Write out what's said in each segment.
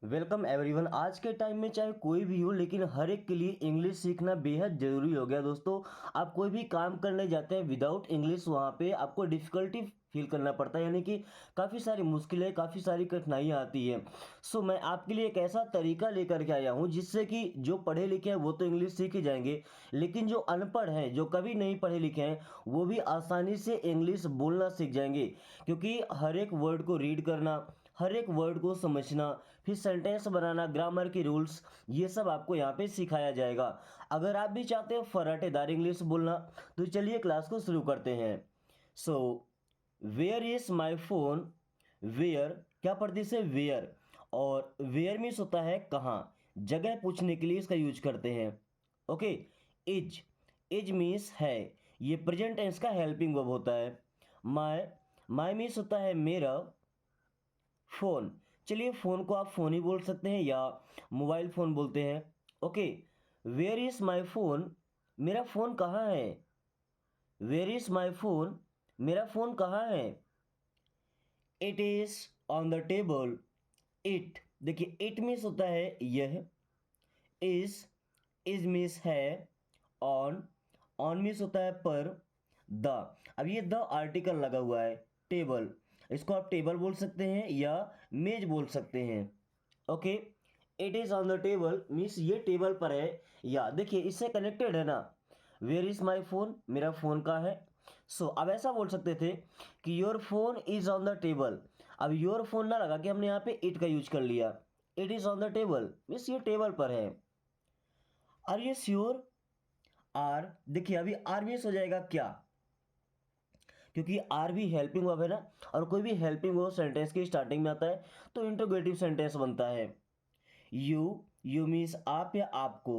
Welcome everyone. आज के time में चाहे कोई भी हो लेकिन हर एक के लिए इंग्लिश सीखना बेहद ज़रूरी हो गया दोस्तों। आप कोई भी काम करने जाते हैं विदाउट इंग्लिश, वहाँ पे आपको डिफ़िकल्टी फील करना पड़ता है, यानी कि काफ़ी सारी मुश्किलें, काफ़ी सारी कठिनाइयाँ आती हैं। सो मैं आपके लिए एक ऐसा तरीका लेकर के आया हूँ जिससे कि जो पढ़े लिखे हैं वो तो इंग्लिश सीख ही जाएंगे, लेकिन जो अनपढ़ हैं, जो कभी नहीं पढ़े लिखे हैं, वो भी आसानी से इंग्लिश बोलना सीख जाएंगे। क्योंकि हर एक वर्ड को रीड करना, हर एक वर्ड को समझना, फिर सेंटेंस बनाना, ग्रामर के रूल्स, ये सब आपको यहाँ पे सिखाया जाएगा। अगर आप भी चाहते हो फराटेदार इंग्लिश बोलना तो चलिए क्लास को शुरू करते हैं। So where is my phone. Where क्या पढ़ते से वेयर, और वेयर मीन्स होता है कहाँ, जगह पूछने के लिए इसका यूज करते हैं। ओके। इज, इज मीन्स है, ये प्रेजेंट टेंस का हेल्पिंग वर्ब होता है। माई, माई मीन्स होता है मेरा। फ़ोन, चलिए फ़ोन को आप फ़ोन ही बोल सकते हैं या मोबाइल फ़ोन बोलते हैं। Okay. Where is my phone, मेरा फ़ोन कहाँ है। वेयर इज़ माई फ़ोन, मेरा फ़ोन कहाँ है। It is on the table. It, देखिए इट मीन्स होता है यह। इज़, इज़ मीन्स है। ऑन, ऑन मीन्स होता है पर। द, अब ये द आर्टिकल लगा हुआ है। टेबल, इसको आप टेबल बोल सकते हैं या मेज बोल सकते हैं। Okay. It is on the table means ये टेबल पर है, या देखिए इससे कनेक्टेड है ना। वेयर इज़ माई फ़ोन, मेरा फ़ोन कहाँ है। सो अब ऐसा बोल सकते थे कि your phone is on the table. अब योर फोन ना लगा कि हमने यहाँ पे इट का यूज कर लिया। It is on the table means ये टेबल पर है। Are you sure. आर, देखिए अभी आर मीन्स हो जाएगा क्या, क्योंकि आर भी हेल्पिंग वर्ब है ना, और कोई भी हेल्पिंग वर्ब सेंटेंस की स्टार्टिंग में आता है तो इंटरोगेटिव सेंटेंस बनता है। यू, यू मीन्स आप या आपको।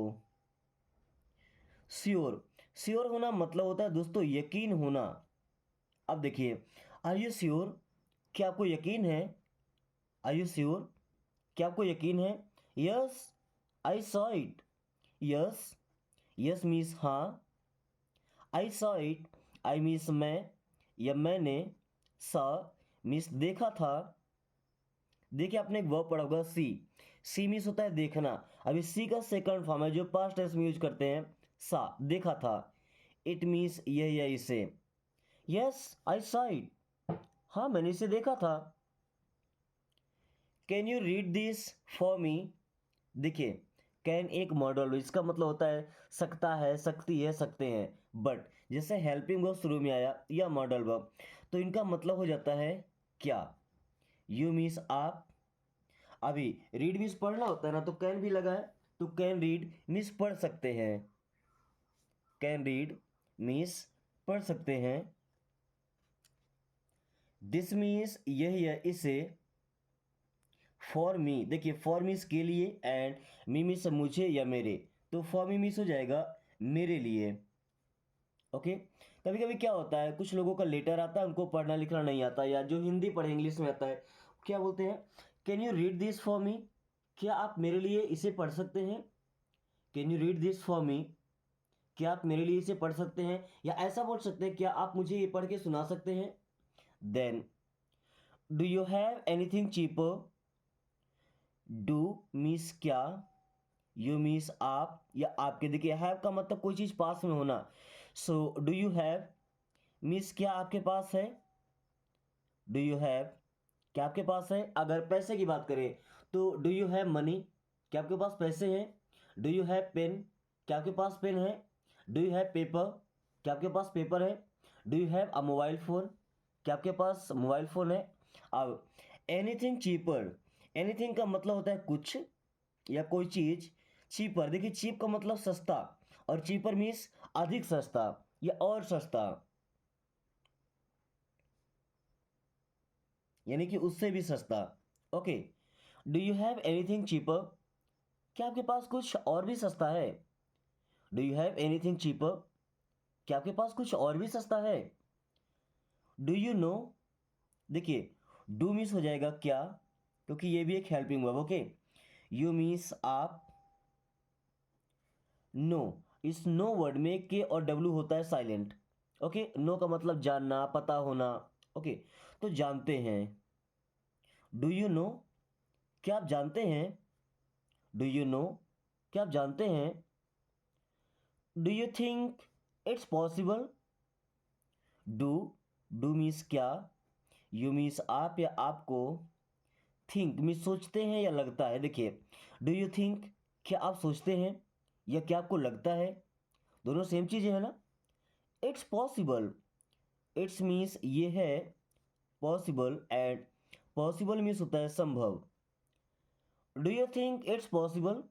श्योर, श्योर होना मतलब होता है दोस्तों यकीन होना। अब देखिए, आर यू श्योर, क्या आपको यकीन है। आर यू श्योर, क्या आपको यकीन है। Yes, I saw it. Yes, yes means हाँ। I saw it, I means मैं या मैंने। सॉ मीन्स देखा था। देखिए आपने एक वर्ब पढ़ा होगा सी। सी मीन्स होता है देखना। अभी सी का सेकंड फॉर्म है जो पास्ट टेंस में यूज करते हैं। सा, देखा था। इट मीन्स यह या इसे। यस आई सॉ इट, हाँ मैंने इसे देखा था। Can you read this for me. देखिए कैन एक मॉडल, इसका मतलब होता है सकता है, सकती है, सकते हैं। बट जैसे हेल्पिंग वर्ब शुरू में आया या मॉडल वर्ब, तो इनका मतलब हो जाता है क्या। यू मीन्स आप। अभी रीड मीन्स पढ़ना होता है ना, तो कैन भी लगा है, तो कैन रीड मीन्स पढ़ सकते हैं। कैन रीड मीन्स पढ़ सकते हैं। दिस मीन्स यही है, इसे। फॉर मी, देखिए फॉर मीन्स के लिए, एंड मी मीन्स मुझे या मेरे, तो फॉर मी मीन्स हो जाएगा मेरे लिए। ओके। कभी कभी क्या होता है, कुछ लोगों का लेटर आता है उनको पढ़ना लिखना नहीं आता, या जो हिंदी पढ़े इंग्लिश में आता है, क्या बोलते हैं, can you read this for me, क्या आप मेरे लिए इसे पढ़ सकते हैं। Can you read this for me, क्या आप मेरे लिए इसे पढ़ सकते हैं, या ऐसा बोल सकते हैं क्या आप मुझे ये पढ़ के सुना सकते हैं। Then, do you have anything cheaper. Do means क्या, यू मीन्स आप या आपके, देखिए हैव का मतलब कोई चीज़ पास में होना। So do you have means क्या आपके पास है। डू यू हैव, क्या आपके पास है। अगर पैसे की बात करें तो डू यू हैव मनी, क्या आपके पास पैसे हैं। डू यू हैव पेन, क्या आपके पास पेन है। डू यू हैव पेपर, क्या आपके पास पेपर है। Do you have a mobile phone, क्या आपके पास मोबाइल फ़ोन है। अब एनीथिंग चीपर, एनीथिंग का मतलब होता है कुछ या कोई चीज़। चीपर, देखिए चीप का मतलब सस्ता, और चीपर मीन्स अधिक सस्ता या और सस्ता, यानी कि उससे भी सस्ता। Okay. Do you have anything cheaper, क्या आपके पास कुछ और भी सस्ता है। Do you have anything cheaper, क्या आपके पास कुछ और भी सस्ता है। डू यू नो, देखिए डू मीन्स हो जाएगा क्या, क्योंकि ये भी एक helping verb. Okay. You means आप। नो, इस नो वर्ड में के और डब्ल्यू होता है साइलेंट। ओके। नो का मतलब जानना, पता होना। ओके। तो जानते हैं। डू यू नो, क्या आप जानते हैं? Do you know? क्या आप जानते हैं? Do you think it's possible? Do do means क्या, यू मीन्स आप या आपको, थिंक मीन्स सोचते हैं या लगता है। देखिए, डू यू थिंक, क्या आप सोचते हैं या क्या आपको लगता है, दोनों सेम चीज़ें हैं ना। इट्स पॉसिबल, इट्स मीन्स ये है पॉसिबल, एंड पॉसिबल मीन्स होता है संभव। Do you think it's possible,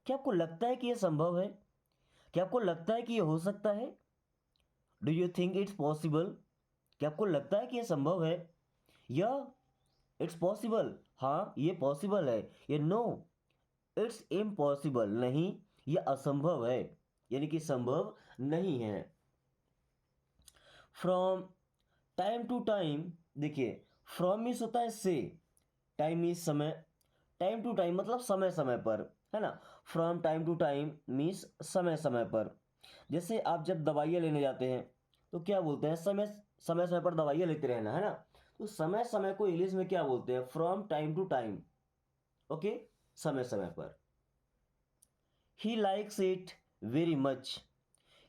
क्या आपको लगता है कि यह संभव है, क्या आपको लगता है कि यह हो सकता है। Do you think it's possible, क्या आपको लगता है कि यह संभव है, या इट्स पॉसिबल, हाँ ये पॉसिबल है, ये नो इट्स इम्पॉसिबल, नहीं ये असंभव है, यानी कि संभव नहीं है। फ्रॉम टाइम टू टाइम, देखिए फ्रॉम मीन्स होता है से, टाइम मीन्स समय, टाइम टू टाइम मतलब समय समय पर, है ना। From time to time means समय समय पर। जैसे आप जब दवाइयाँ लेने जाते हैं तो क्या बोलते हैं, समय समय समय पर दवाइयाँ लेते रहना, है ना। तो समय समय को इंग्लिश में क्या बोलते हैं, from time to time, okay, समय समय पर। He likes it very much,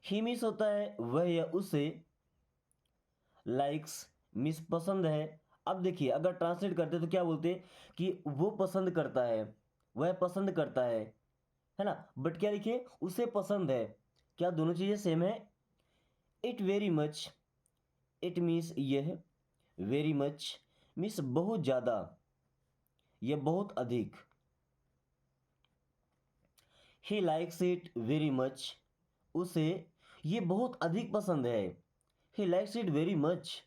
he means होता है वह या उसे, लाइक्स मीन्स पसंद है। अब देखिए अगर ट्रांसलेट करते तो क्या बोलते कि वो पसंद करता है, वह पसंद करता है ना। बट क्या लिखिए, उसे पसंद है, क्या दोनों चीज़ें सेम है। It very much, it means यह, वेरी मच मीन्स बहुत ज़्यादा या बहुत अधिक। ही लाइक्स इट वेरी मच, उसे ये बहुत अधिक पसंद है। ही likes it very much.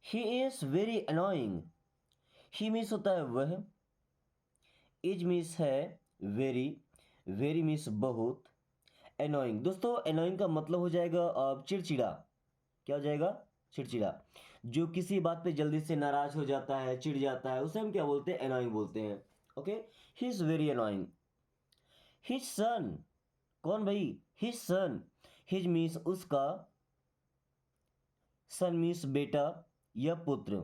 He is very annoying, he means होता है वह, इज मीन्स है वेरी, वेरी मीन्स बहुत, एनोइंग, दोस्तों एनोइंग का मतलब हो जाएगा चिड़चिड़ा। क्या हो जाएगा, चिड़चिड़ा। जो किसी बात पे जल्दी से नाराज हो जाता है, चिढ़ जाता है, उसे हम क्या बोलते हैं, एनोइंग बोलते हैं। Okay, he is very annoying. His son, कौन भाई, हिज सन, हिज मीन्स उसका, सन मीन्स बेटा या पुत्र,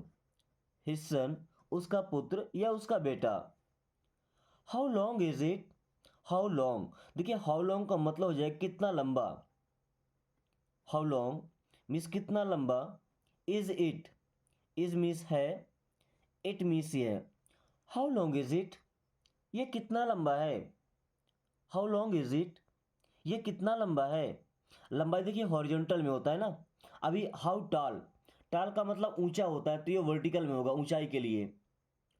हिज सन उसका पुत्र या उसका बेटा। How long is it, how long, देखिए हाउ लॉन्ग का मतलब हो जाए कितना लंबा, हाउ लॉन्ग मीन्स कितना लंबा, इज इट, इज मीन्स है, इट मीन्स ये है। हाउ लॉन्ग इज इट, ये कितना लंबा है, हाउ लॉन्ग इज इट, ये कितना लंबा है। लंबाई देखिए हॉरिजॉन्टल में होता है ना। अभी हाउ टाल, टाल का मतलब ऊंचा होता है, तो ये वर्टिकल में होगा ऊंचाई के लिए।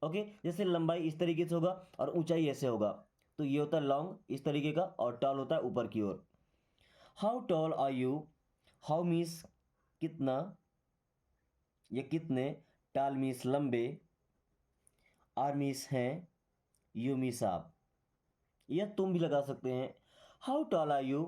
ओके, जैसे लंबाई इस तरीके से होगा और ऊंचाई ऐसे होगा, तो ये होता है लॉन्ग इस तरीके का, और टॉल होता है ऊपर की ओर। How tall are you, how means कितना या कितने, टाल मीन्स लंबे, आर मीन्स हैं, यू मीन्स आप, या तुम भी लगा सकते हैं। हाउ टॉल आर यू,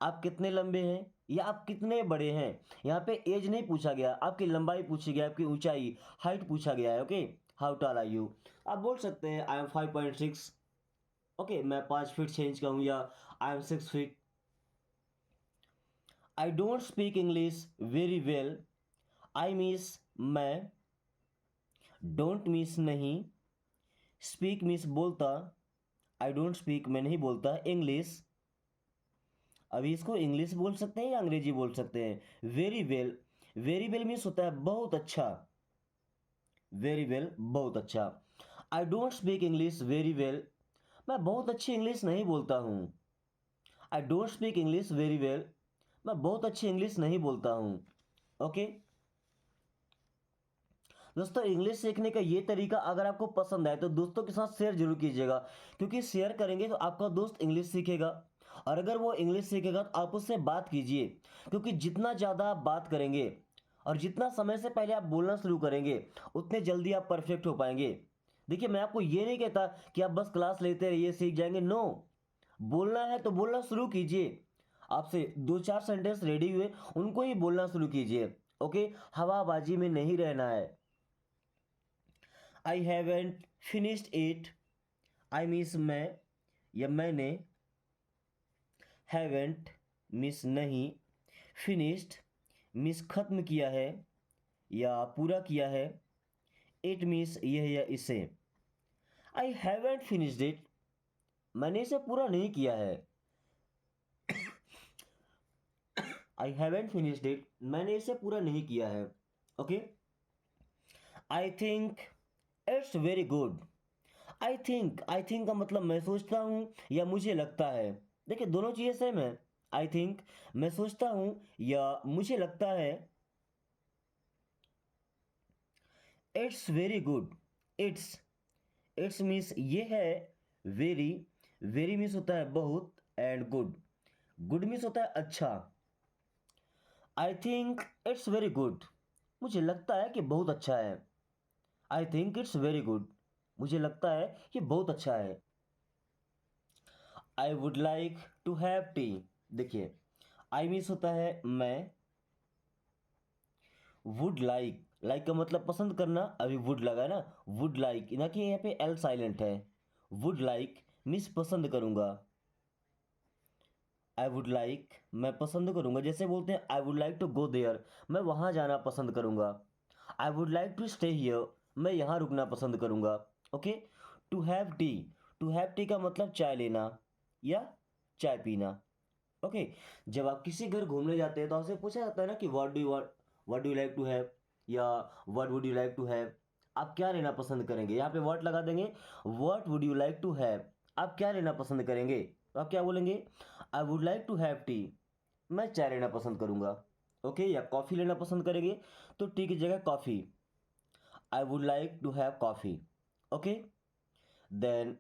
आप कितने लंबे हैं या आप कितने बड़े हैं। यहाँ पे एज नहीं पूछा गया, आपकी लंबाई पूछी गया, आपकी ऊंचाई हाइट पूछा गया है। Okay, how tall are you, आप बोल सकते हैं आई एम 5.6, ओके मैं 5 फीट 6 इंच का हूँ, या I am 6 feet. I don't speak English very well, I means मैं, डोंट मीन्स नहीं, स्पीक मीन्स बोलता, आई डोंट स्पीक मैं नहीं बोलता इंग्लिश। अभी इसको इंग्लिश बोल सकते हैं या अंग्रेजी बोल सकते हैं। Very well, very well means होता है बहुत अच्छा, वेरी वेल बहुत अच्छा। I don't speak English very well, मैं बहुत अच्छी इंग्लिश नहीं बोलता हूँ। I don't speak English very well, मैं बहुत अच्छी इंग्लिश नहीं बोलता हूँ। ओके दोस्तों, इंग्लिश सीखने का ये तरीका अगर आपको पसंद आए तो दोस्तों के साथ शेयर जरूर कीजिएगा, क्योंकि शेयर करेंगे तो आपका दोस्त इंग्लिश सीखेगा, और अगर वो इंग्लिश सीखेगा तो आप उससे बात कीजिए, क्योंकि जितना ज़्यादा आप बात करेंगे और जितना समय से पहले आप बोलना शुरू करेंगे उतने जल्दी आप परफेक्ट हो पाएंगे। देखिए मैं आपको ये नहीं कहता कि आप बस क्लास लेते रहिए सीख जाएंगे, नो, बोलना है तो बोलना शुरू कीजिए। आपसे 2-4 सेंटेंस रेडी हुए उनको ही बोलना शुरू कीजिए। ओके, हवाबाजी में नहीं रहना है। I haven't finished it, I means मैं या मैंने, हैवेंट मीन्स नहीं, फिनिश्ड मीन्स खत्म किया है या पूरा किया है, इट मीन्स यह या इसे। आई हैवेंट फिनिश्ड इट, मैंने इसे पूरा नहीं किया है। आई हैवेंट फिनिश्ड इट, मैंने इसे पूरा नहीं किया है। Okay. I think it's very good. I think का मतलब मैं सोचता हूँ या मुझे लगता है। देखिए दोनों चीज़ें सेम है। आई थिंक मैं सोचता हूँ या मुझे लगता है। It's very good. It's it's means ये है वेरी। वेरी मीन्स होता है बहुत, एंड गुड, गुड मीन्स होता है अच्छा। I think it's very good, मुझे लगता है कि बहुत अच्छा है। I think it's very good, मुझे लगता है कि बहुत अच्छा है। I would like to have tea. देखिए आई मीन्स होता है मैं, वुड लाइक, लाइक का मतलब पसंद करना, अभी वुड लगा है ना, वुड लाइक ना कि यहाँ पे एल साइलेंट है। वुड लाइक मीन्स पसंद करूंगा। आई वुड लाइक मैं पसंद करूंगा, जैसे बोलते हैं I would like to go there, मैं वहां जाना पसंद करूंगा। I would like to stay here, मैं यहाँ रुकना पसंद करूंगा। Okay. To have tea, to have tea का मतलब चाय लेना या चाय पीना। ओके। जब आप किसी घर घूमने जाते हैं तो आपसे पूछा जाता है ना कि what do you like to have, या what would you like to have, आप क्या लेना पसंद करेंगे। यहाँ पे व्हाट लगा देंगे, what would you like to have, आप क्या लेना पसंद करेंगे। तो आप क्या बोलेंगे, I would like to have tea, मैं चाय लेना पसंद करूंगा। ओके। या कॉफ़ी लेना पसंद करेंगे तो टी की जगह coffee, I would like to have coffee. Okay. Then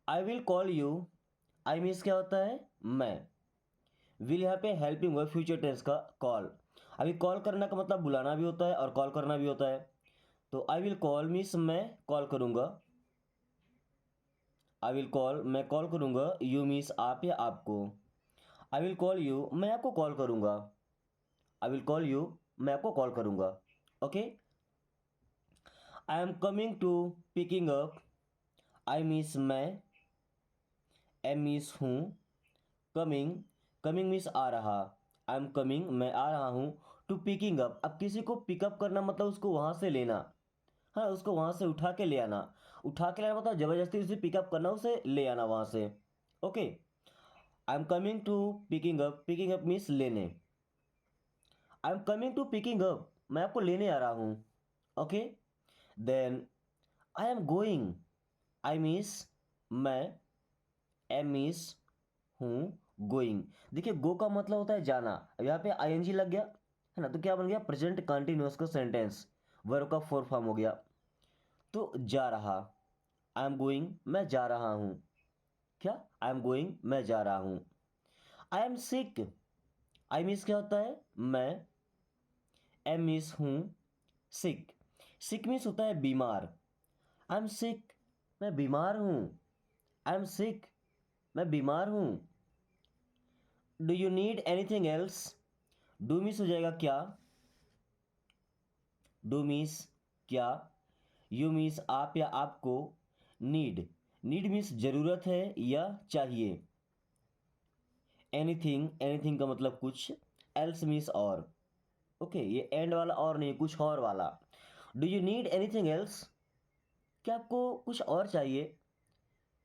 I will call you, I means क्या होता है मैं, विल यहाँ पे हेल्पिंग वर्ब फ्यूचर टेंस का कॉल। अभी कॉल करना का मतलब बुलाना भी होता है और कॉल करना भी होता है। तो आई विल कॉल मीन्स मैं कॉल करूंगा। आई विल कॉल मैं कॉल करूंगा, यू मीन्स आप या आपको। आई विल कॉल यू मैं आपको कॉल करूंगा। आई विल कॉल यू मैं आपको कॉल करूंगा। Okay. I am coming to picking up, I means मैं, एम मीन्स हूँ, कमिंग, कमिंग मीन्स आ रहा। आई एम कमिंग मैं आ रहा हूँ, टू पिकिंग अप, अब किसी को पिकअप करना मतलब उसको वहाँ से लेना। हाँ, उसको वहाँ से उठा के ले आना। उठा के लाना मतलब ज़बरदस्ती उसे पिकअप करना, उसे ले आना वहाँ से। Okay. I am coming to picking up means लेने। I am coming to picking up, मैं आपको लेने आ रहा हूँ। Okay. Then I am going, I means मैं, एम मीन्स हूँ, गोइंग। देखिए गो का मतलब होता है जाना, अब यहाँ पे आईएनजी लग गया है ना, तो क्या बन गया प्रेजेंट कंटिन्यूअस का सेंटेंस, वर्ब का फोर फॉर्म हो गया। तो जा रहा, आई एम गोइंग मैं जा रहा हूँ। क्या, आई एम गोइंग मैं जा रहा हूँ। I am sick, I means क्या होता है मैं, एम मीन्स हूँ, सिक, सिक मीन्स होता है बीमार। आई एम सिक मैं बीमार हूँ। आई एम सिक मैं बीमार हूँ। Do you need anything else, do means हो जाएगा क्या, डू मीन्स क्या, यू मीन्स आप या आपको, नीड, नीड मीन्स जरूरत है या चाहिए। एनीथिंग, एनीथिंग का मतलब कुछ, एल्स मीन्स और। ओके। ये एंड वाला और नहीं, कुछ और वाला। Do you need anything else, क्या आपको कुछ और चाहिए,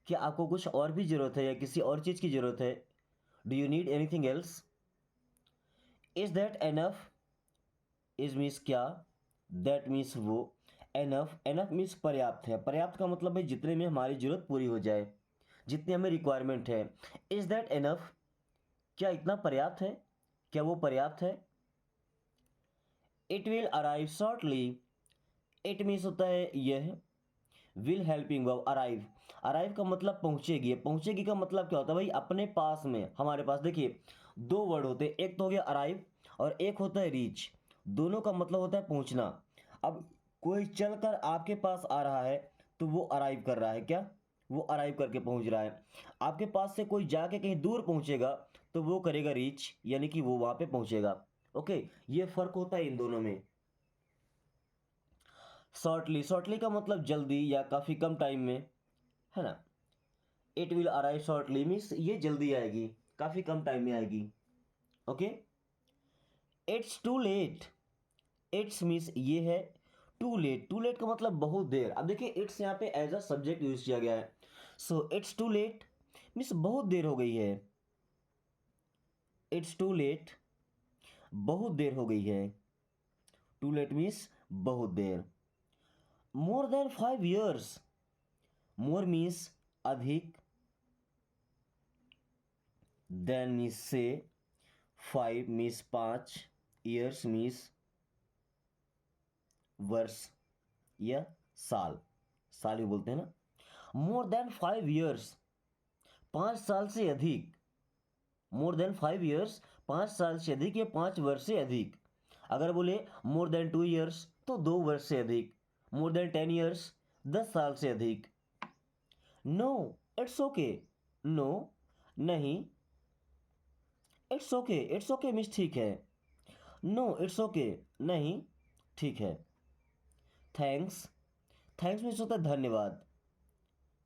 क्या आपको कुछ और भी ज़रूरत है या किसी और चीज़ की ज़रूरत है। Do you need anything else. Is that enough, is means क्या, दैट मीन्स वो, एनफ, एनफ मीन्स पर्याप्त है। पर्याप्त का मतलब है जितने में हमारी ज़रूरत पूरी हो जाए, जितनी हमें रिक्वायरमेंट है। इज़ दैट एनफ, क्या इतना पर्याप्त है, क्या वो पर्याप्त है। It will arrive shortly, it means होता है यह, will helping verb arrive, arrive का मतलब पहुंचेगी। पहुंचेगी का मतलब क्या होता है भाई, अपने पास में, हमारे पास। देखिए दो वर्ड होते हैं, एक तो हो गया अराइव और एक होता है रीच, दोनों का मतलब होता है पहुंचना। अब कोई चलकर आपके पास आ रहा है तो वो अराइव कर रहा है, क्या, वो अराइव करके पहुंच रहा है। आपके पास से कोई जाके कहीं दूर पहुंचेगा तो वो करेगा रीच, यानी कि वो वहां पे पहुंचेगा। ओके। ये फर्क होता है इन दोनों में। शॉर्टली, शॉर्टली का मतलब जल्दी या काफ़ी कम टाइम में, है ना। It will arrive shortly means ये जल्दी आएगी, काफ़ी कम टाइम में आएगी। Okay. It's too late, it's means ये है, टू लेट का मतलब बहुत देर। अब देखिए इट्स यहाँ पे एज अ सब्जेक्ट यूज किया गया है। So it's too late means बहुत देर हो गई है। इट्स टू लेट बहुत देर हो गई है। टू लेट मीन्स बहुत देर। More than 5 years, more means अधिक, देन मीन्स से, 5 मीन्स 5, ईयर्स मीन्स वर्ष या साल, साल भी बोलते हैं ना। मोर देन 5 years, 5 साल से अधिक। मोर देन 5 years, 5 साल से अधिक या 5 वर्ष से अधिक। अगर बोले मोर देन 2 years तो 2 वर्ष से अधिक। मोर देन 10 years, 10 साल से अधिक। नो, इट्स ओके, नो नहीं। इट्स ओके मीन्स ठीक है। नो इट्स ओके नहीं ठीक है। थैंक्स, थैंक्स मीन्स होता है धन्यवाद।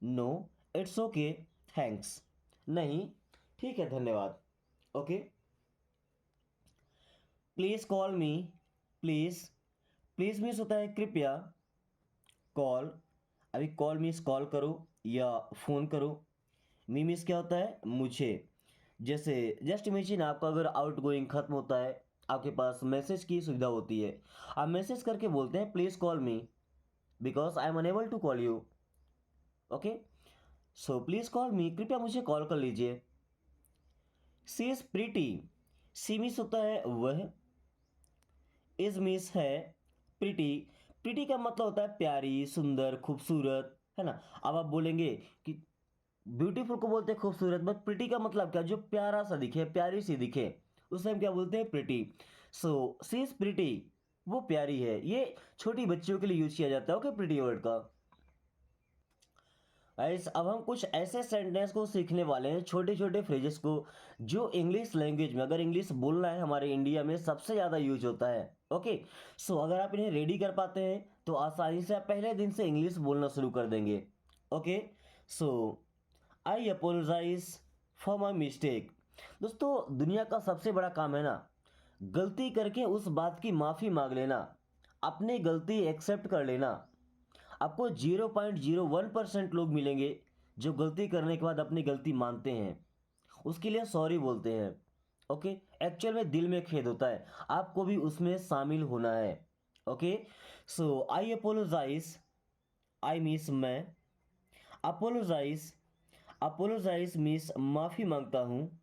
नो इट्स ओके थैंक्स नहीं ठीक है धन्यवाद। Okay. Please call me, please, please means होता है कृपया। कॉल, अभी कॉल मीन्स कॉल करो या फोन करो। मी मीन्स क्या होता है मुझे। जैसे जस्ट इमेजिन आपका अगर आउट गोइंग खत्म होता है, आपके पास मैसेज की सुविधा होती है, आप मैसेज करके बोलते हैं please call me because I am unable to call you. Okay, so please call me, कृपया मुझे कॉल कर लीजिए। She is pretty, she means होता है वह, इज मीन्स है प्रीटी। प्रीटी का मतलब होता है प्यारी, सुंदर, खूबसूरत, है ना। अब आप बोलेंगे कि ब्यूटीफुल को बोलते हैं खूबसूरत, बट प्रिटी का मतलब क्या, जो प्यारा सा दिखे, प्यारी सी दिखे, उसे हम क्या बोलते हैं pretty. So she is pretty, वो प्यारी है। ये छोटी बच्चियों के लिए यूज किया जाता है। ओके, प्रिटी वर्ड का। गाइस अब हम कुछ ऐसे सेंटेंस को सीखने वाले हैं, छोटे छोटे फ्रेजेस को, जो इंग्लिश लैंग्वेज में, अगर इंग्लिश बोलना है हमारे इंडिया में, सबसे ज़्यादा यूज होता है। ओके, सो अगर आप इन्हें रेडी कर पाते हैं तो आसानी से आप पहले दिन से इंग्लिश बोलना शुरू कर देंगे। Okay, so I apologise for my mistake. दोस्तों दुनिया का सबसे बड़ा काम है ना, गलती करके उस बात की माफ़ी मांग लेना, अपनी गलती एक्सेप्ट कर लेना। आपको 0.01% लोग मिलेंगे जो गलती करने के बाद अपनी गलती मानते हैं, उसके लिए सॉरी बोलते हैं। ओके, एक्चुअल में दिल में खेद होता है, आपको भी उसमें शामिल होना है। Okay, so I apologise, I means मैं, अपोलोजाइज, अपोलोजाइज मीन्स माफ़ी मांगता हूँ,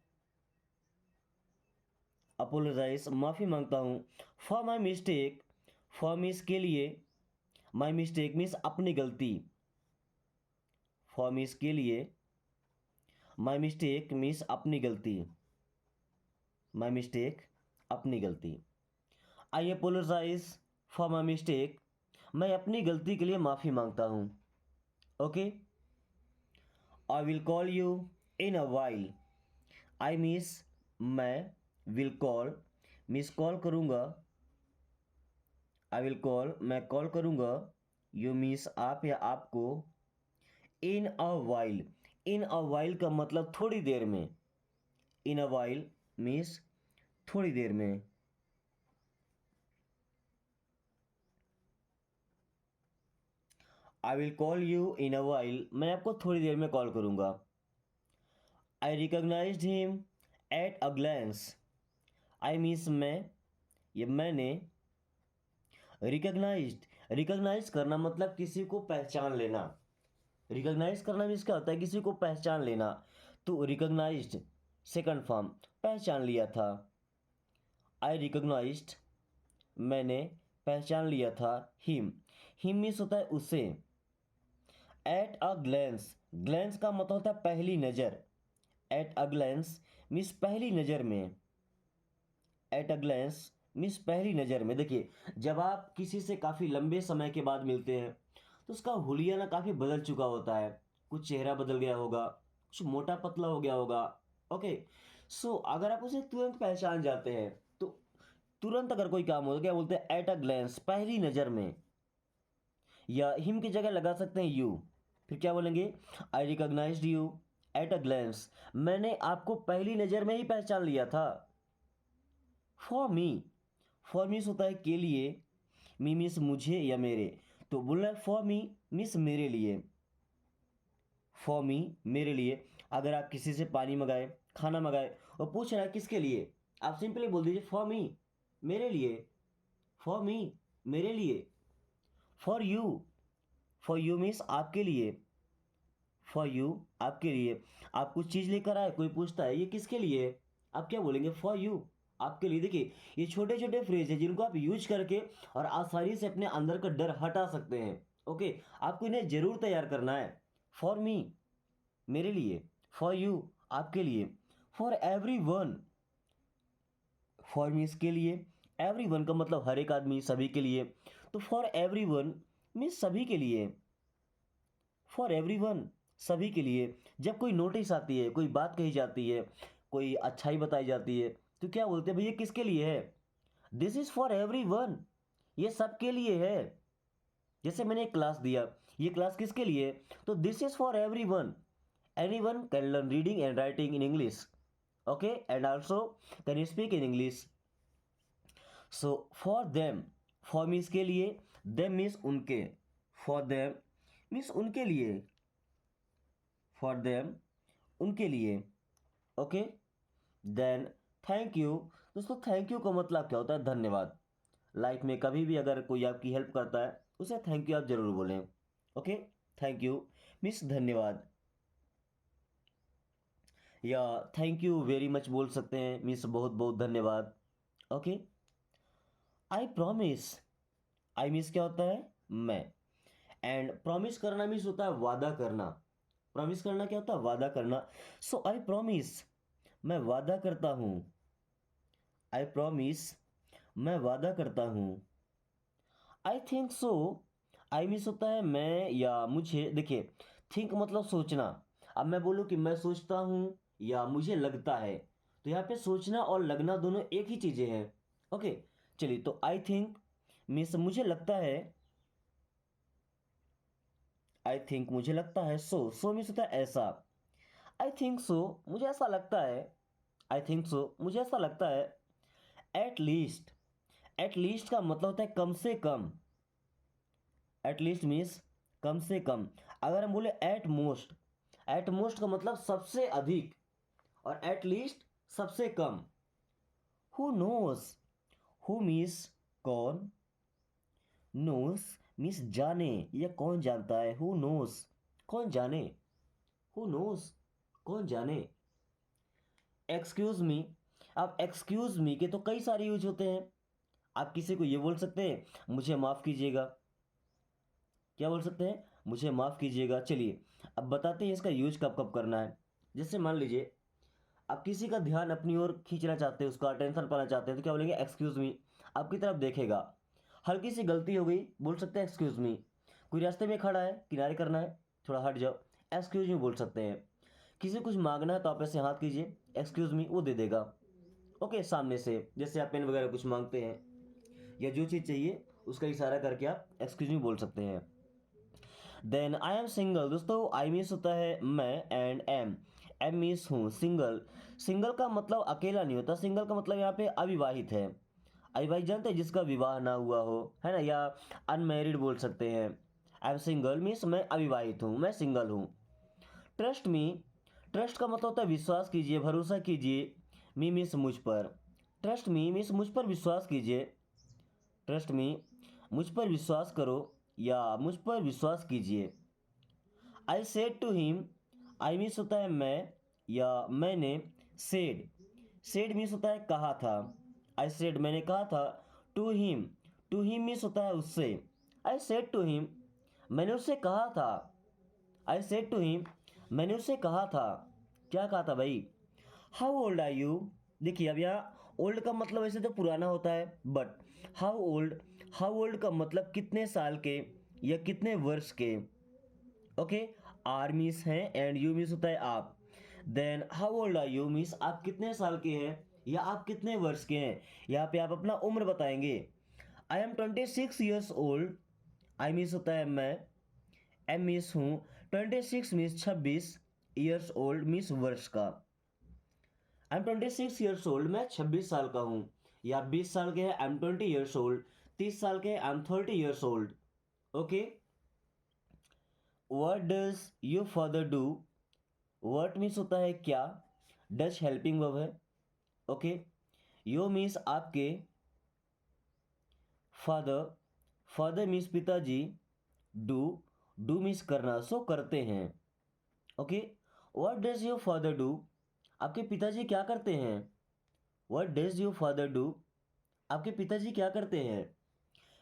अपोलोजाइज माफ़ी मांगता हूँ। For my mistake, for means के लिए, माई मिस्टेक मीन्स अपनी गलती, फॉर मीन्स के लिए, माई मिस्टेक मीन्स अपनी गलती, माई मिस्टेक अपनी गलती। आई अपोलोजाइज फॉर माई मिस्टेक, मैं अपनी गलती के लिए माफ़ी मांगता हूँ। Okay, I will call you in a while, I means मैं, विल कॉल मीन्स कॉल करूँगा, आई विल कॉल मैं कॉल करूँगा, यू मीन्स आप या आपको, इन a while, in a while का मतलब थोड़ी देर में, इन अ वाइल मीन्स थोड़ी देर में। I will call you in a while, मैं आपको थोड़ी देर में कॉल करूँगा। I recognized him at a glance, I means मैं, ये मैंने, रिकॉग्नाइज्ड, रिकॉग्नाइज करना मतलब किसी को पहचान लेना। रिकॉग्नाइज करना मीन्स क्या होता है, किसी को पहचान लेना। तो रिकॉग्नाइज्ड सेकंड फॉर्म, पहचान लिया था। आई रिकॉग्नाइज्ड, मैंने पहचान लिया था, हिम, हिम मीन्स होता है उसे। एट अ ग्लैंस, ग्लैंस का मतलब होता है पहली नज़र। एट अ ग्लैंस मीन्स पहली नज़र में, एट अ ग्लैंस मीन्स पहली नज़र में। देखिए जब आप किसी से काफ़ी लंबे समय के बाद मिलते हैं तो उसका हुलिया ना काफ़ी बदल चुका होता है, कुछ चेहरा बदल गया होगा, कुछ मोटा पतला हो गया होगा। ओके, सो अगर आप उसे तुरंत पहचान जाते हैं तो तुरंत अगर कोई काम हो तो क्या बोलते हैं, एट अ ग्लैंस, पहली नज़र में। या हिम की जगह लगा सकते हैं यू, फिर क्या बोलेंगे, I recognized you at a glance, मैंने आपको पहली नज़र में ही पहचान लिया था। फॉर मी, फॉर मीन्स होता है के लिए, मी मीन्स मुझे या मेरे, तो बोलना है फॉर मी मीन्स मेरे लिए, फॉर मी मेरे लिए। अगर आप किसी से पानी मंगाए, खाना मंगाए और पूछ रहा है किसके लिए, आप सिंपली बोल दीजिए फॉर मी मेरे लिए, फॉर मी मेरे लिए। फॉर यू मीन्स आपके लिए, फॉर यू आपके लिए। आप कुछ चीज़ लेकर आए, कोई पूछता है ये किसके लिए है, आप क्या बोलेंगे फॉर यू आपके लिए। देखिए ये छोटे छोटे फ्रेज है जिनको आप यूज करके और आसानी से अपने अंदर का डर हटा सकते हैं। ओके, आपको इन्हें जरूर तैयार करना है। फॉर मी मेरे लिए, फॉर यू आपके लिए, for every one, for means के लिए, एवरी वन का मतलब हर एक आदमी, सभी के लिए, तो फॉर एवरी वन मीन्स सभी के लिए, फॉर एवरीवन सभी के लिए। जब कोई नोटिस आती है, कोई बात कही जाती है, कोई अच्छाई बताई जाती है, तो क्या बोलते हैं भैया किसके लिए है, दिस इज फॉर एवरीवन, ये सबके लिए है। जैसे मैंने एक क्लास दिया, ये क्लास किसके लिए है, तो this is for everyone, anyone can learn reading and writing in English, okay, and also can you speak in English. So for them, for means के लिए, देम मीन्स उनके, फॉर देम मीन्स उनके लिए, for them उनके लिए, okay. Then thank you, दोस्तों thank you का मतलब क्या होता है, धन्यवाद। लाइफ में कभी भी अगर कोई आपकी हेल्प करता है उसे थैंक यू आप जरूर बोलें, ओके। थैंक यू मीन्स धन्यवाद, या थैंक यू वेरी मच बोल सकते हैं, मीन्स बहुत बहुत धन्यवाद, okay. I promise, I means क्या होता है, मैं, एंड प्रॉमिस करना मीन्स होता है वादा करना। प्रॉमिस करना क्या होता है, वादा करना। सो आई प्रॉमिस, मैं वादा करता हूँ, आई प्रॉमिस मैं वादा करता हूँ। I think so, I means होता है मैं या मुझे। देखिए थिंक मतलब सोचना, अब मैं बोलूँ कि मैं सोचता हूँ या मुझे लगता है, तो यहाँ पे सोचना और लगना दोनों एक ही चीज़ें हैं, ओके। चलिए तो आई थिंक मीन्स मुझे लगता है, आई थिंक मुझे लगता है, सो मीन्स होता है ऐसा, आई थिंक सो मुझे ऐसा लगता है, आई थिंक सो मुझे ऐसा लगता है। एट लीस्ट, एट लीस्ट का मतलब होता है कम से कम, एट लीस्ट मीन्स कम से कम। अगर हम बोले एट मोस्ट का मतलब सबसे अधिक, और एट लीस्ट सबसे कम। हु नोस, हु मीन्स कौन, नोस मीन्स जाने या कौन जानता है, हु नोस कौन जाने, हु नोस कौन जाने। एक्सक्यूज मी, अब एक्सक्यूज मी के तो कई सारे यूज होते हैं। आप किसी को ये बोल सकते हैं मुझे माफ़ कीजिएगा, क्या बोल सकते हैं, मुझे माफ़ कीजिएगा। चलिए अब बताते हैं इसका यूज कब कब करना है। जैसे मान लीजिए आप किसी का ध्यान अपनी ओर खींचना चाहते हैं, उसका अटेंशन पाना चाहते हैं, तो क्या बोलेंगे, एक्सक्यूज़ मी। आपकी तरफ देखेगा, हल्की सी गलती हो गई, बोल सकते हैं एक्सक्यूज़ मी। कोई रास्ते में खड़ा है, किनारे करना है, थोड़ा हट जाओ, एक्सक्यूज़ मी बोल सकते हैं। किसी कुछ मांगना है तो आप ऐसे हाथ कीजिए, एक्सक्यूज़ मी, वो दे देगा, ओके, सामने से। जैसे आप पेन वगैरह कुछ मांगते हैं या जो चीज़ चाहिए उसका इशारा करके आप एक्सक्यूज़ मी बोल सकते हैं। देन आई एम सिंगल, दोस्तों आई मीन्स होता है मैं, एंड एम, एम मीन्स हूँ, सिंगल। सिंगल का मतलब अकेला नहीं होता, सिंगल का मतलब यहाँ पे अविवाहित है। अविवाहित जानते हैं, जिसका विवाह ना हुआ हो, है ना, या अनमैरिड बोल सकते हैं। आई एम सिंगल मीन्स मैं अविवाहित हूँ, मैं सिंगल हूँ। ट्रस्ट मी, ट्रस्ट का मतलब होता है विश्वास कीजिए, भरोसा कीजिए। मी मीन्स मुझ पर, ट्रस्ट मी मीन्स मुझ पर विश्वास कीजिए, ट्रस्ट मी मुझ पर विश्वास करो या मुझ पर विश्वास कीजिए। I said to him, I means होता है मैं या मैंने। सेड, सेड मीन्स होता है कहा था, आई सेड मैंने कहा था। टू हिम मीन्स होता है उससे। आई सेड टू हिम मैंने उससे कहा था, आई सेड टू हिम मैंने उससे कहा था। क्या कहा था भाई, हाउ ओल्ड आर यू। देखिए अब यहाँ ओल्ड का मतलब वैसे तो पुराना होता है, but how old, how old का मतलब कितने साल के या कितने वर्ष के, ओके। आर मीन्स है एंड यू मीन्स होता है आप। Then how old are you means आप कितने साल के हैं या आप कितने वर्ष के हैं, यहाँ पे आप अपना उम्र बताएंगे। I am 26 years old, I means होता है मैं, एम मीन्स हूँ, 26 मीन्स 26, ईयर्स ओल्ड मीन्स वर्ष का। आई एम 26 ईयर्स ओल्ड, मैं 26 साल का हूँ। या 20 साल के हैं, आई एम 20 ईयर्स ओल्ड, 30 साल के, I am 30 years old. Okay, what does your father do. What means होता है क्या, डज हेल्पिंग वर्ब है। ओके, यो मीन्स आपके, फादर, फादर मीन्स पिताजी, डू, डू मीन्स करना, सो करते हैं। Okay, what does your father do, आपके पिताजी क्या करते हैं। What does your father do, आपके पिताजी क्या करते हैं।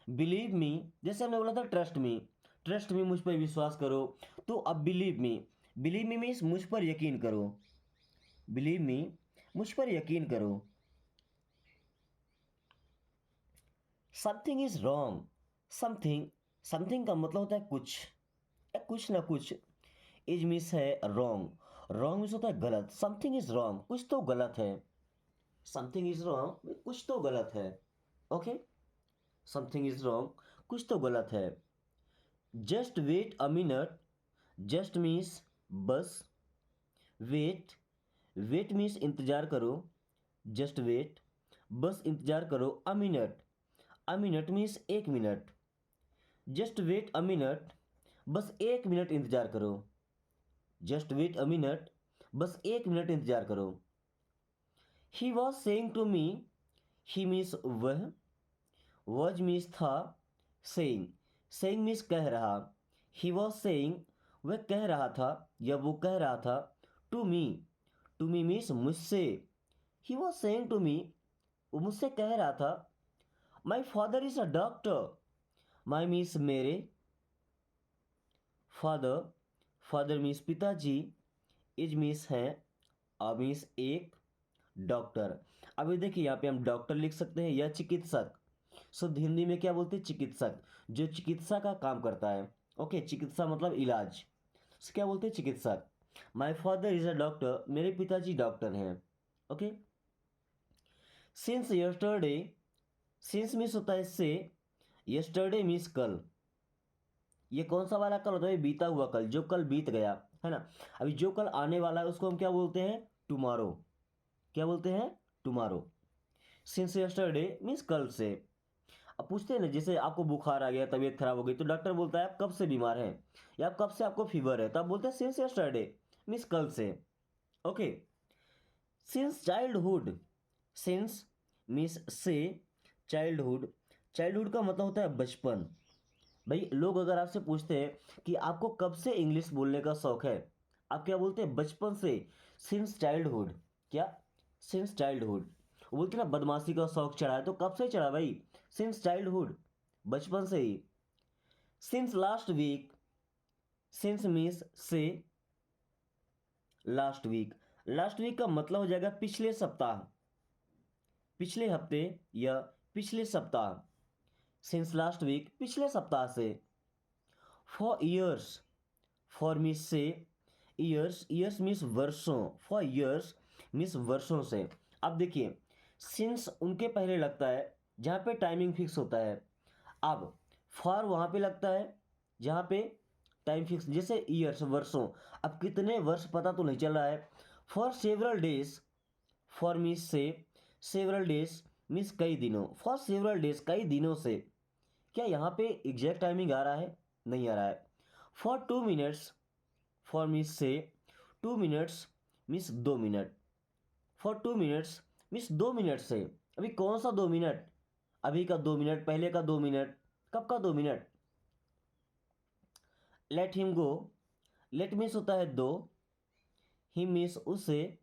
बिलीव मी, जैसे हमने बोला था ट्रस्ट मी, ट्रस्ट मी मुझ पर विश्वास करो, तो अब बिलीव मी मीन्स मुझ पर यकीन करो, बिलीव मी मुझ पर यकीन करो। Something is wrong, something, something का मतलब होता है कुछ या कुछ ना कुछ। इज मीन्स है रॉन्ग, रॉन्ग मीन्स होता है गलत। समथिंग इज रॉन्ग, कुछ तो गलत है। समथिंग इज रॉन्ग, कुछ तो गलत है। ओके, समथिंग इज रॉन्ग, कुछ तो गलत है। Just wait a minute, just means बस, वेट, वेट मीन्स इंतजार करो, जस्ट वेट, बस इंतजार करो। अ मिनट मीन्स एक मिनट, जस्ट वेट अ मिनट, बस एक मिनट इंतजार करो, जस्ट वेट अ मिनट, बस एक मिनट इंतजार करो। He was saying to me, he means वह, वॉज मीन्स था, सेइंग, सेइंग मीन्स कह रहा। ही वॉज सेइंग, वह कह रहा था या वो कह रहा था, टू मी मीन्स मुझसे। He was saying to me, वो मुझसे कह रहा था। My father is a doctor, my means मेरे, फादर, फादर मीन्स पिताजी, इज मीन्स है, अ मीन्स एक, डॉक्टर। अभी देखिए यहाँ पे हम डॉक्टर लिख सकते हैं या चिकित्सक। शुद्ध हिंदी में क्या बोलते हैं, चिकित्सक, जो चिकित्सा का काम करता है। ओके, चिकित्सा मतलब इलाज, तो क्या बोलते हैं, चिकित्सक। माई फादर इज अ डॉक्टर, मेरे पिताजी डॉक्टर हैं। Okay, since yesterday, since means होता है से, यस्टरडे मीन्स कल। ये कौन सा वाला कल होता है, बीता हुआ कल, जो कल बीत गया है ना। अभी जो कल आने वाला है उसको हम क्या बोलते हैं, टुमारो। क्या बोलते हैं, टुमारो। सिंस यस्टरडे मीन्स कल से। अब पूछते हैं ना, जैसे आपको बुखार आ गया, तबीयत खराब हो गई, तो डॉक्टर बोलता है आप कब से बीमार हैं, या आप कब से आपको फीवर है, तो आप बोलते हैं सिंस यस्टरडे मीन्स कल से। Okay, since childhood, since means से, चाइल्डहुड, चाइल्डहुड का मतलब होता है बचपन। भाई लोग अगर आपसे पूछते हैं कि आपको कब से इंग्लिश बोलने का शौक है, आप क्या बोलते हैं, बचपन से, सिंस चाइल्डहुड। क्या, सिंस चाइल्डहुड। वो बोलते हैं ना बदमाशी का शौक चढ़ा है, तो कब से चढ़ा भाई, सिंस चाइल्डहुड, बचपन से ही। Since last week, since means से, लास्ट वीक, लास्ट वीक का मतलब हो जाएगा पिछले सप्ताह, पिछले हफ्ते या पिछले सप्ताह। सिंस लास्ट वीक, पिछले सप्ताह से। फॉर ईयर्स, फॉर मीन्स से, ईयर्स, ईयर्स मीन्स वर्षों, फॉर ईयर्स मीन्स वर्षों से। अब देखिए, सिंस उनके पहले लगता है जहाँ पे टाइमिंग फिक्स होता है। अब फॉर वहाँ पे लगता है जहाँ पे टाइम फिक्स, जैसे ईयर्स वर्षों। अब कितने वर्ष पता तो नहीं चल रहा है। For several days, for means से, सेवरल डेज मीन्स कई दिनों, फॉर सेवरल डेज कई दिनों से। क्या यहाँ पे एग्जैक्ट टाइमिंग आ रहा है, नहीं आ रहा है। फॉर 2 मिनट्स, फॉर मीन्स से, 2 minutes means 2 minute, for 2 minutes means 2 minute से। अभी कौन सा 2 मिनट, अभी का 2 मिनट, पहले का 2 मिनट, कब का 2 minute. Let him go, let means होता है दो, हिम मीन्स उसे,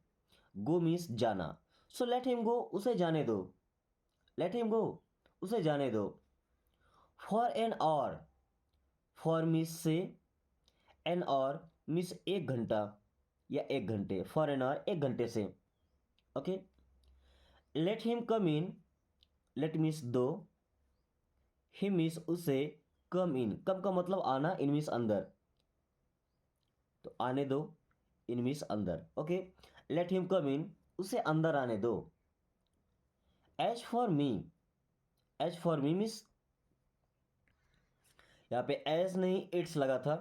गो मीन्स जाना। सो लेट हिम गो, उसे जाने दो, लेट हिम गो, उसे जाने दो। For an hour, for means से, एन आवर मीन्स 1 घंटा या 1 घंटे, फॉर एन आवर 1 घंटे से। ओके, लेट हिम कम इन, लेट मीन्स दो, हिम मीन्स उसे, कम इन, कम का मतलब आना, इन मीन्स अंदर, तो आने दो, इन मीन्स अंदर। Okay, let him come in, उसे अंदर आने दो। As for me, as for me means, यहाँ पे एज नहीं इट्स लगा था,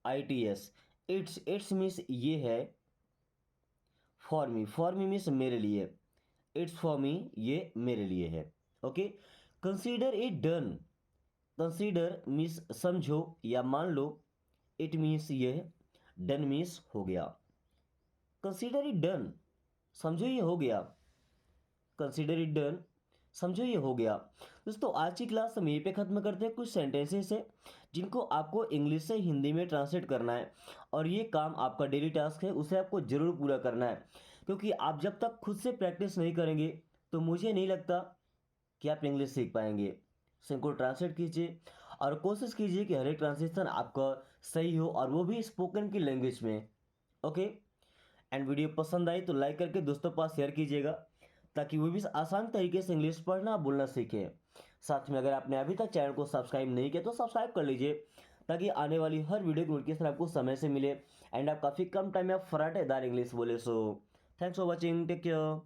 ITS, इट्स, इट्स मीन्स ये है। For me, for me means मेरे लिए, इट्स फॉर मी ये मेरे लिए है। Okay, consider it done. Consider means समझो या मान लो, इट मीन्स यह, डन मीन्स हो गया। कंसीडर इट डन, समझो ये हो गया। कंसीडर इट डन, समझो ये हो गया। दोस्तों आज की क्लास हम यहीं पे ख़त्म करते हैं। कुछ सेंटेंसेस है जिनको आपको इंग्लिश से हिंदी में ट्रांसलेट करना है, और ये काम आपका डेली टास्क है, उसे आपको ज़रूर पूरा करना है। क्योंकि आप जब तक खुद से प्रैक्टिस नहीं करेंगे तो मुझे नहीं लगता कि आप इंग्लिश सीख पाएंगे। सो इनको ट्रांसलेट कीजिए और कोशिश कीजिए कि हर एक ट्रांसलेशन आपका सही हो, और वो भी स्पोकन की लैंग्वेज में। ओके, एंड वीडियो पसंद आई तो लाइक करके दोस्तों के पास शेयर कीजिएगा, ताकि वो भी आसान तरीके से इंग्लिश पढ़ना बोलना सीखें। साथ में अगर आपने अभी तक चैनल को सब्सक्राइब नहीं किया तो सब्सक्राइब कर लीजिए, ताकि आने वाली हर वीडियो की नोटिफिकेशन आपको समय से मिले, एंड आप काफ़ी कम टाइम में आप फराटेदार इंग्लिश बोले। So thanks for watching, take care.